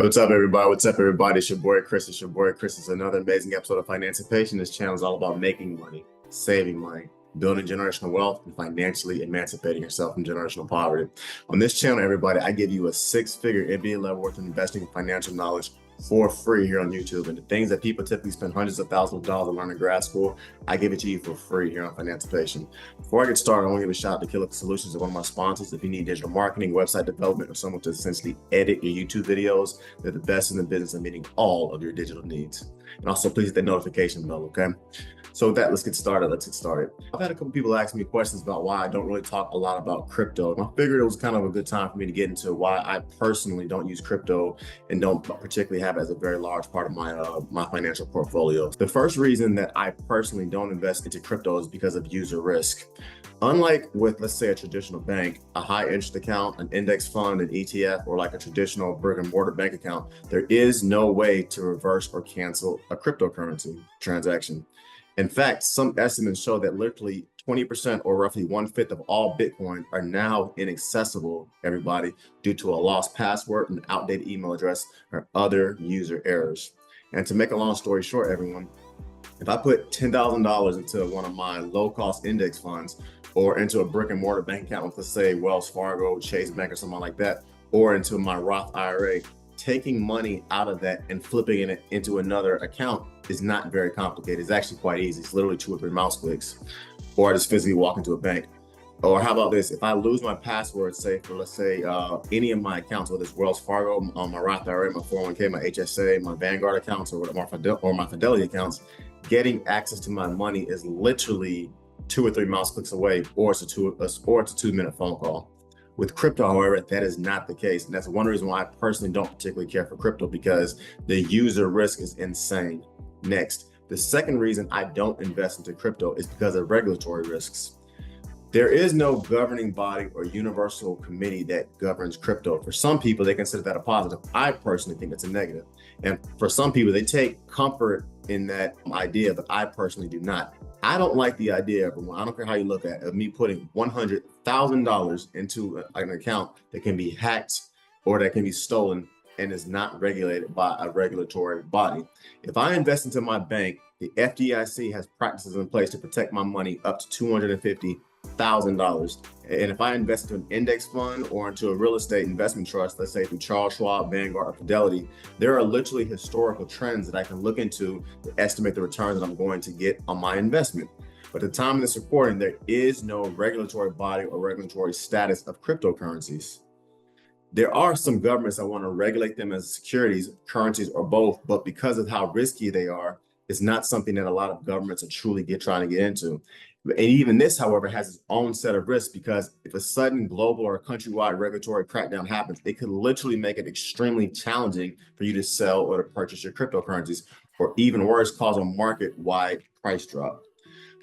Hey, what's up, everybody? What's up, everybody? It's your boy Chris. It's your boy Chris. It's another amazing episode of Financipation. This channel is all about making money, saving money, building generational wealth, and financially emancipating yourself from generational poverty. On this channel, everybody, I give you a six-figure MBA level worth of investing and financial knowledge for free here on YouTube. And the things that people typically spend hundreds of thousands of dollars to learn in grad school, I give it to you for free here on Financipation. Before I get started, I want to give a shout out to Killer Solutions, one of my sponsors. If you need digital marketing, website development, or someone to essentially edit your YouTube videos, they're the best in the business of meeting all of your digital needs. And also, please hit that notification bell, okay? So with that, let's get started. I've had a couple people ask me questions about why I don't really talk a lot about crypto. And I figured it was kind of a good time for me to get into why I personally don't use crypto and don't particularly have it as a very large part of my financial portfolio. The first reason that I personally don't invest into crypto is because of user risk. Unlike with, let's say, a traditional bank, a high interest account, an index fund, an ETF, or like a traditional brick and mortar bank account, there is no way to reverse or cancel a cryptocurrency transaction. In fact, some estimates show that literally 20% or roughly 1/5 of all Bitcoin are now inaccessible, everybody, due to a lost password, an outdated email address, or other user errors. And to make a long story short, everyone, if I put $10,000 into one of my low-cost index funds or into a brick and mortar bank account with, let's say, Wells Fargo, Chase Bank, or something like that, or into my Roth IRA, taking money out of that and flipping it into another account is not very complicated. It's actually quite easy. It's literally 2 or 3 mouse clicks. Or I just physically walk into a bank. Or how about this? If I lose my password, say for, let's say, any of my accounts, whether it's Wells Fargo, my Roth IRA, my 401k, my HSA, my Vanguard accounts, or my Fidelity accounts, getting access to my money is literally 2 or 3 mouse clicks away, or it's a 2-minute phone call. With crypto, however, that is not the case. And that's one reason why I personally don't particularly care for crypto, because the user risk is insane. Next, the second reason I don't invest into crypto is because of regulatory risks. There is no governing body or universal committee that governs crypto. For some people, they consider that a positive. I personally think it's a negative. And for some people, they take comfort in that idea, but I personally do not. I don't like the idea, everyone, I don't care how you look at it, of me putting $100,000 into an account that can be hacked or that can be stolen and is not regulated by a regulatory body. If I invest into my bank, the FDIC has practices in place to protect my money up to $250,000. And if I invest into an index fund or into a real estate investment trust, let's say through Charles Schwab, Vanguard, or Fidelity, there are literally historical trends that I can look into to estimate the returns that I'm going to get on my investment. But at the time of this recording, there is no regulatory body or regulatory status of cryptocurrencies. There are some governments that want to regulate them as securities, currencies, or both, but because of how risky they are, it's not something that a lot of governments are truly trying to get into. And even this, however, has its own set of risks, because if a sudden global or countrywide regulatory crackdown happens, it could literally make it extremely challenging for you to sell or to purchase your cryptocurrencies, or even worse, cause a market-wide price drop.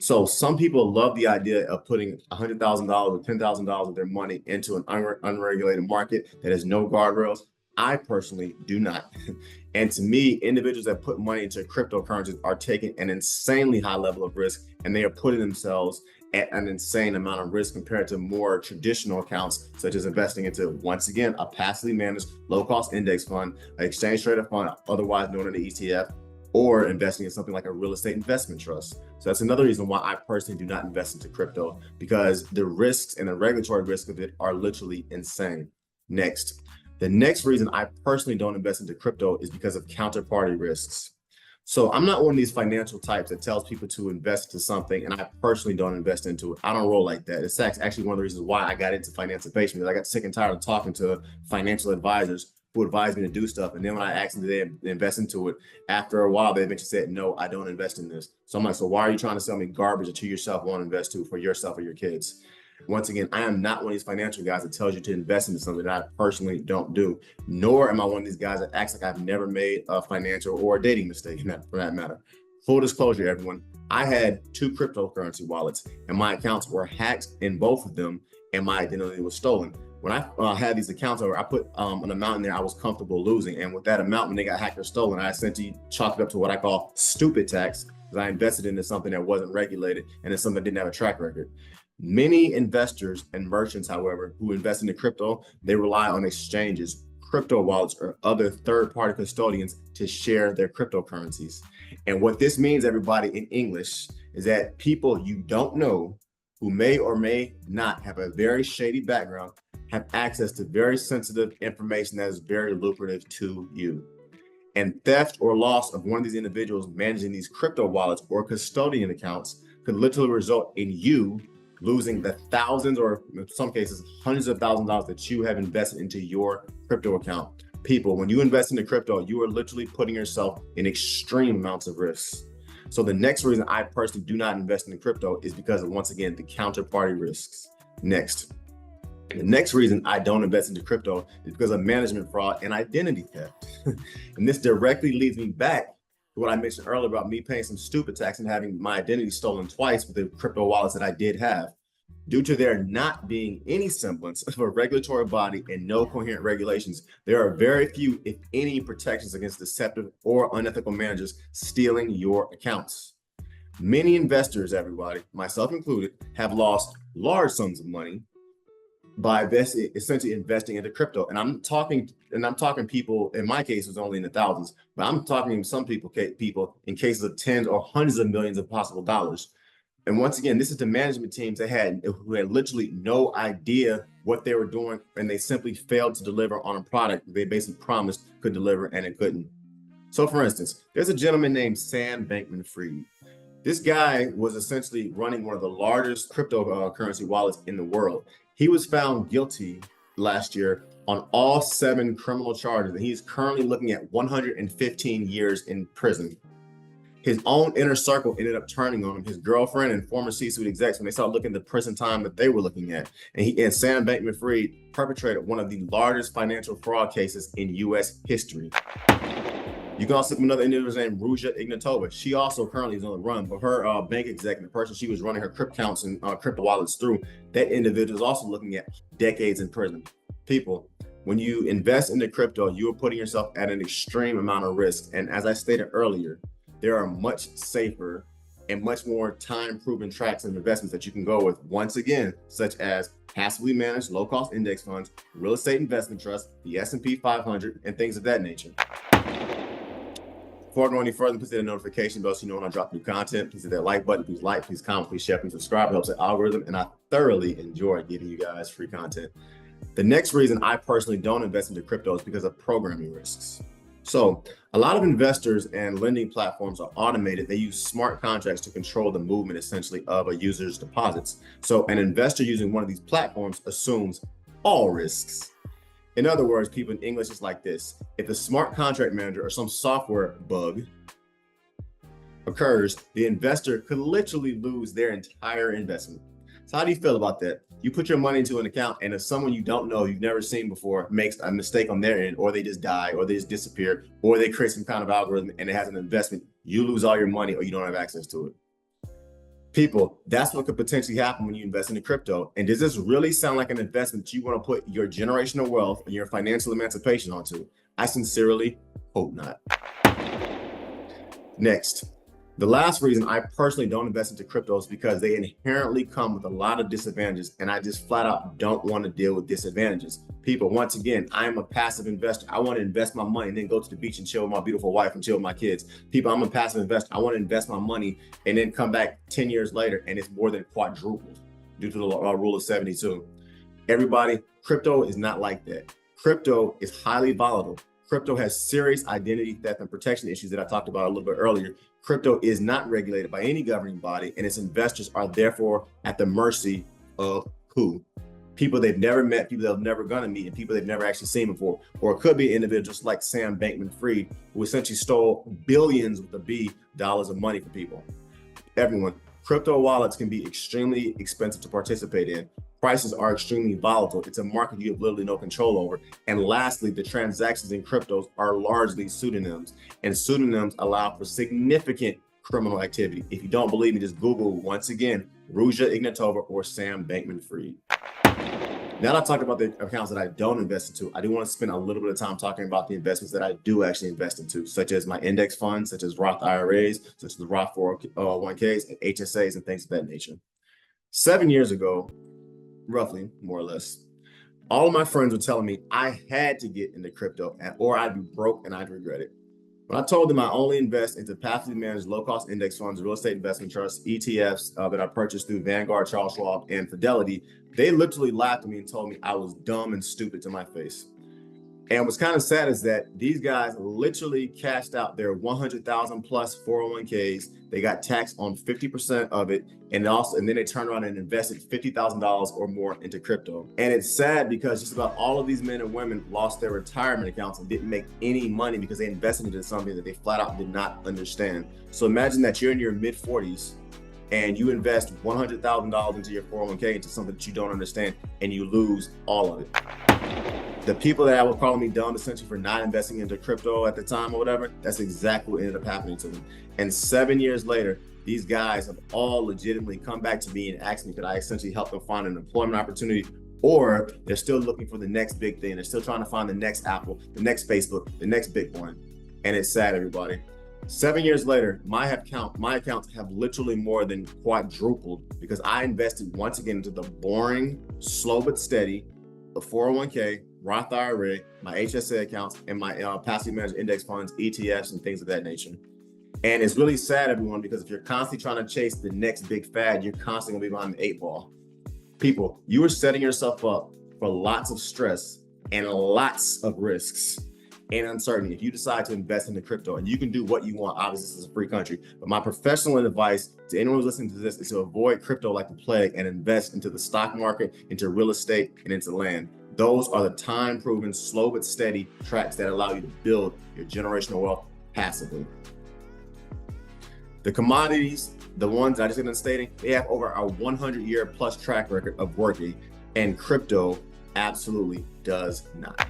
So some people love the idea of putting $100,000 or $10,000 of their money into an unregulated market that has no guardrails. I personally do not. And to me, individuals that put money into cryptocurrencies are taking an insanely high level of risk, and they are putting themselves at an insane amount of risk compared to more traditional accounts, such as investing into, once again, a passively managed low-cost index fund, an exchange-traded fund, otherwise known as an ETF, or investing in something like a real estate investment trust. So that's another reason why I personally do not invest into crypto, because the risks and the regulatory risk of it are literally insane. Next, the next reason I personally don't invest into crypto is because of counterparty risks. So I'm not one of these financial types that tells people to invest into something and I personally don't invest into it. I don't roll like that. It's actually one of the reasons why I got into Financipation, because I got sick and tired of talking to financial advisors who advised me to do stuff. And then when I asked them to invest into it, after a while, they eventually said, no, I don't invest in this. So I'm like, so why are you trying to sell me garbage that you yourself won't invest to for yourself or your kids? Once again, I am not one of these financial guys that tells you to invest into something that I personally don't do, nor am I one of these guys that acts like I've never made a financial or a dating mistake for that matter. Full disclosure, everyone, I had 2 cryptocurrency wallets and my accounts were hacked in both of them and my identity was stolen. When I had these accounts over, I put an amount in there I was comfortable losing. And with that amount, when they got hacked or stolen, I essentially chalked it up to what I call stupid tax, because I invested into something that wasn't regulated and it's something that didn't have a track record. Many investors and merchants, however, who invest into crypto, they rely on exchanges, crypto wallets or other third-party custodians to share their cryptocurrencies. And what this means, everybody, in English, is that people you don't know who may or may not have a very shady background have access to very sensitive information that is very lucrative to you. And theft or loss of one of these individuals managing these crypto wallets or custodian accounts could literally result in you losing the thousands, or in some cases, hundreds of thousands of dollars that you have invested into your crypto account. People, when you invest into crypto, you are literally putting yourself in extreme amounts of risks. So the next reason I personally do not invest in crypto is because of, once again, the counterparty risks. Next. The next reason I don't invest into crypto is because of management fraud and identity theft. And this directly leads me back to what I mentioned earlier about me paying some stupid tax and having my identity stolen twice with the crypto wallets that I did have. Due to there not being any semblance of a regulatory body and no coherent regulations, there are very few, if any, protections against deceptive or unethical managers stealing your accounts. Many investors, everybody, myself included, have lost large sums of money by essentially investing into crypto. And I'm talking people, in my case, it was only in the thousands, but I'm talking some people in cases of tens or hundreds of millions of possible dollars. And once again, this is the management teams who had literally no idea what they were doing, and they simply failed to deliver on a product they basically promised could deliver, and it couldn't. So for instance, there's a gentleman named Sam Bankman-Fried. This guy was essentially running one of the largest cryptocurrency wallets in the world. He was found guilty last year on all 7 criminal charges, and he's currently looking at 115 years in prison. His own inner circle ended up turning on him. His girlfriend and former C-suite execs, when they started looking at the prison time that they were looking at, and Sam Bankman-Fried perpetrated one of the largest financial fraud cases in U.S. history. You can also look at another individual named Ruja Ignatova. She also currently is on the run, but her bank exec, the person she was running her crypto accounts and crypto wallets through, that individual is also looking at decades in prison. People, when you invest into crypto, you are putting yourself at an extreme amount of risk. And as I stated earlier, there are much safer and much more time-proven tracks and investments that you can go with, once again, such as passively managed low-cost index funds, real estate investment trusts, the S&P 500, and things of that nature. Before I go any further, please hit the notification bell so you know when I drop new content. Please hit that like button. Please like, please comment, please share, please subscribe. It helps the algorithm, and I thoroughly enjoy giving you guys free content. The next reason I personally don't invest into crypto is because of programming risks. So a lot of investors and lending platforms are automated. They use smart contracts to control the movement, essentially, of a user's deposits. So an investor using one of these platforms assumes all risks. In other words, people, in English, it's like this. If a smart contract manager or some software bug occurs, the investor could literally lose their entire investment. So how do you feel about that? You put your money into an account, and if someone you don't know, you've never seen before, makes a mistake on their end, or they just die, or they just disappear, or they create some kind of algorithm and it has an investment, you lose all your money or you don't have access to it. People, that's what could potentially happen when you invest into crypto. And does this really sound like an investment you want to put your generational wealth and your financial emancipation onto? I sincerely hope not. Next, the last reason I personally don't invest into crypto is because they inherently come with a lot of disadvantages, and I just flat out don't want to deal with disadvantages. People, once again, I am a passive investor. I want to invest my money and then go to the beach and chill with my beautiful wife and chill with my kids. People, I'm a passive investor. I want to invest my money and then come back 10 years later and it's more than quadrupled due to the rule of 72. Everybody, crypto is not like that. Crypto is highly volatile. Crypto has serious identity theft and protection issues that I talked about a little bit earlier. Crypto is not regulated by any governing body, and its investors are therefore at the mercy of who? People they've never met, people they're never gonna meet, and people they've never actually seen before. Or it could be individuals like Sam Bankman-Fried, who essentially stole billions with a B dollars of money from people. Everyone, crypto wallets can be extremely expensive to participate in. Prices are extremely volatile. It's a market you have literally no control over. And lastly, the transactions in cryptos are largely pseudonyms, and pseudonyms allow for significant criminal activity. If you don't believe me, just Google, once again, Ruja Ignatova or Sam Bankman-Fried. Now that I've talked about the accounts that I don't invest into, I do want to spend a little bit of time talking about the investments that I do actually invest into, such as my index funds, such as Roth IRAs, such as the Roth 401ks, and HSAs, and things of that nature. 7 years ago, roughly, more or less, All of my friends were telling me I had to get into crypto or I'd be broke and I'd regret it. When I told them I only invest into passively managed low-cost index funds, real estate investment trusts, ETFs that I purchased through Vanguard, Charles Schwab, and Fidelity, they literally laughed at me and told me I was dumb and stupid to my face. And what's kind of sad is that these guys literally cashed out their 100,000 plus 401ks. They got taxed on 50% of it. And then they turned around and invested $50,000 or more into crypto. And it's sad because just about all of these men and women lost their retirement accounts and didn't make any money because they invested into something that they flat out did not understand. So imagine that you're in your mid 40s and you invest $100,000 into your 401k into something that you don't understand and you lose all of it. The people that were calling me dumb essentially for not investing into crypto at the time or whatever, that's exactly what ended up happening to them. And 7 years later, these guys have all legitimately come back to me and asked me, could I essentially help them find an employment opportunity? Or they're still looking for the next big thing. They're still trying to find the next Apple, the next Facebook, the next Bitcoin. And it's sad, everybody. 7 years later, my accounts have literally more than quadrupled because I invested once again into the boring, slow but steady, the 401k, Roth IRA, my HSA accounts, and my passively managed index funds, ETFs, and things of that nature. And it's really sad, everyone, because if you're constantly trying to chase the next big fad, you're constantly going to be behind the 8 ball. People, you are setting yourself up for lots of stress and lots of risks and uncertainty if you decide to invest into crypto. And you can do what you want. Obviously, this is a free country. But my professional advice to anyone who's listening to this is to avoid crypto like the plague and invest into the stock market, into real estate, and into land. Those are the time-proven, slow but steady tracks that allow you to build your generational wealth passively. The commodities, the ones I just been stating, they have over a 100-year plus track record of working, and crypto absolutely does not.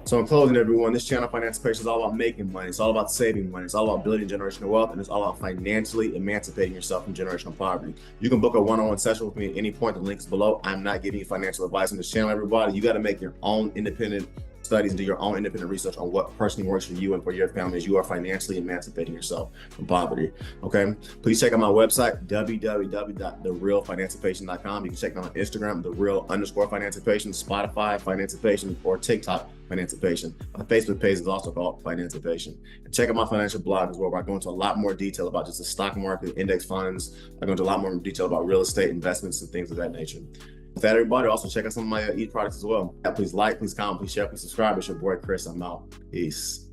So in closing, everyone, this channel, Financipation, is all about making money. It's all about saving money. It's all about building generational wealth, and it's all about financially emancipating yourself from generational poverty. You can book a one-on-one session with me at any point. The link is below. I'm not giving you financial advice on this channel, everybody. You got to make your own independent studies and do your own independent research on what personally works for you and for your family as you are financially emancipating yourself from poverty. Okay, please check out my website, www.therealfinancipation.com. You can check me out on Instagram, @thereal_financipation, Spotify, Financipation, or TikTok, Financipation. My Facebook page is also called Financipation. And check out my financial blog as well, where I go into a lot more detail about just the stock market, index funds. I go into a lot more detail about real estate investments and things of that nature. With that, everybody, also check out some of my e-products as well. Please like, please comment, please share, please subscribe. It's your boy Chris. I'm out. Peace.